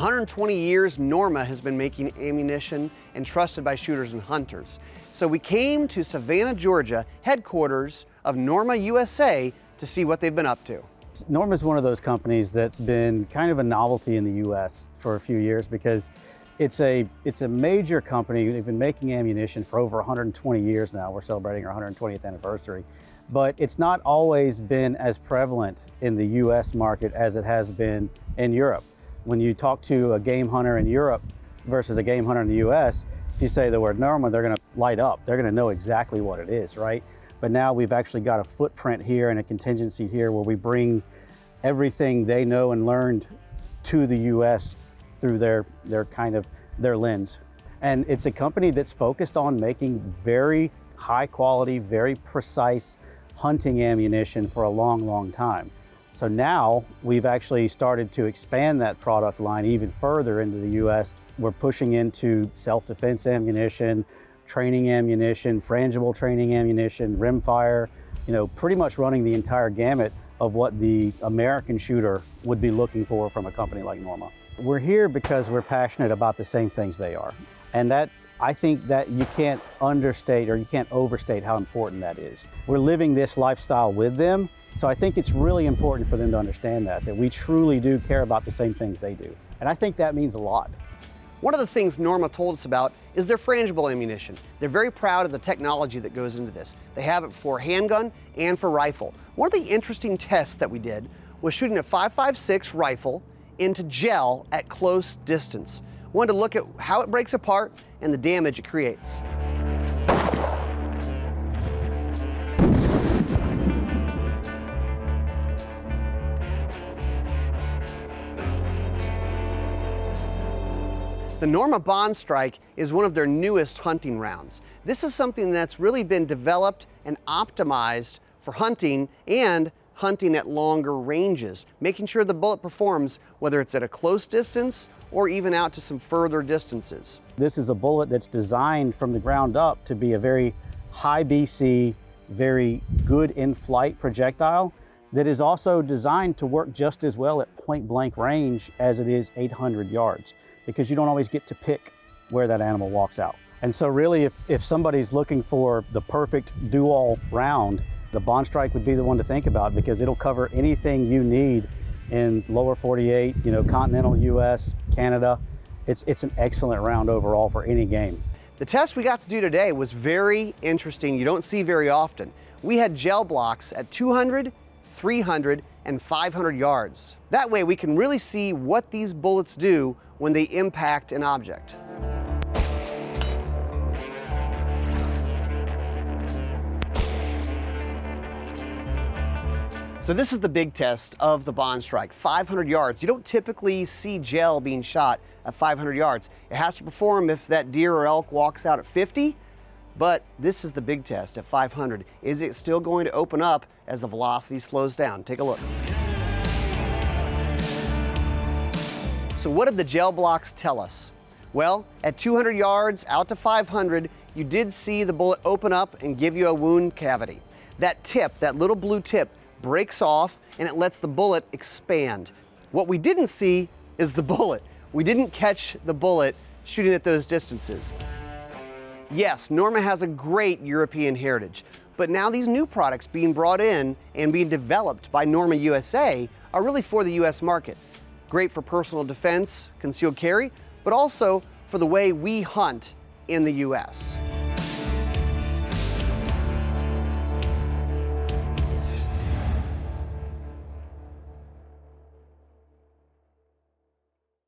120 years, Norma has been making ammunition and trusted by shooters and hunters. So we came to Savannah, Georgia, headquarters of Norma USA, to see what they've been up to. Norma is one of those companies that's been kind of a novelty in the U.S. for a few years because it's a major company. They've been making ammunition for over 120 years now. We're celebrating our 120th anniversary. But it's not always been as prevalent in the U.S. market as it has been in Europe. When you talk to a game hunter in Europe versus a game hunter in the U.S., if you say the word Norma, they're going to light up. They're going to know exactly what it is, right? But now we've actually got a footprint here and a contingency here where we bring everything they know and learned to the U.S. through their lens. And it's a company that's focused on making very high quality, very precise hunting ammunition for a long, long time. So now we've actually started to expand that product line even further into the U.S. We're pushing into self-defense ammunition, training ammunition, frangible training ammunition, rimfire, pretty much running the entire gamut of what the American shooter would be looking for from a company like Norma. We're here because we're passionate about the same things they are. And that, I think that you can't understate or you can't overstate how important that is. We're living this lifestyle with them. So I think it's really important for them to understand that we truly do care about the same things they do. And I think that means a lot. One of the things Norma told us about is their frangible ammunition. They're very proud of the technology that goes into this. They have it for handgun and for rifle. One of the interesting tests that we did was shooting a 5.56 rifle into gel at close distance. We wanted to look at how it breaks apart and the damage it creates. The Norma BONDSTRIKE is one of their newest hunting rounds. This is something that's really been developed and optimized for hunting and hunting at longer ranges, making sure the bullet performs whether it's at a close distance or even out to some further distances. This is a bullet that's designed from the ground up to be a very high BC, very good in-flight projectile that is also designed to work just as well at point-blank range as it is 800 yards. Because you don't always get to pick where that animal walks out. And so really, if somebody's looking for the perfect do-all round, the BONDSTRIKE would be the one to think about because it'll cover anything you need in lower 48, continental US, Canada. It's an excellent round overall for any game. The test we got to do today was very interesting. You don't see very often. We had gel blocks at 200, 300, and 500 yards. That way we can really see what these bullets do when they impact an object. So this is the big test of the BONDSTRIKE, 500 yards. You don't typically see gel being shot at 500 yards. It has to perform if that deer or elk walks out at 50, but this is the big test at 500. Is it still going to open up as the velocity slows down? Take a look. So what did the gel blocks tell us? Well, at 200 yards out to 500, you did see the bullet open up and give you a wound cavity. That tip, that little blue tip, breaks off and it lets the bullet expand. What we didn't see is the bullet. We didn't catch the bullet shooting at those distances. Yes, Norma has a great European heritage, but now these new products being brought in and being developed by Norma USA are really for the US market. Great for personal defense, concealed carry, but also for the way we hunt in the US.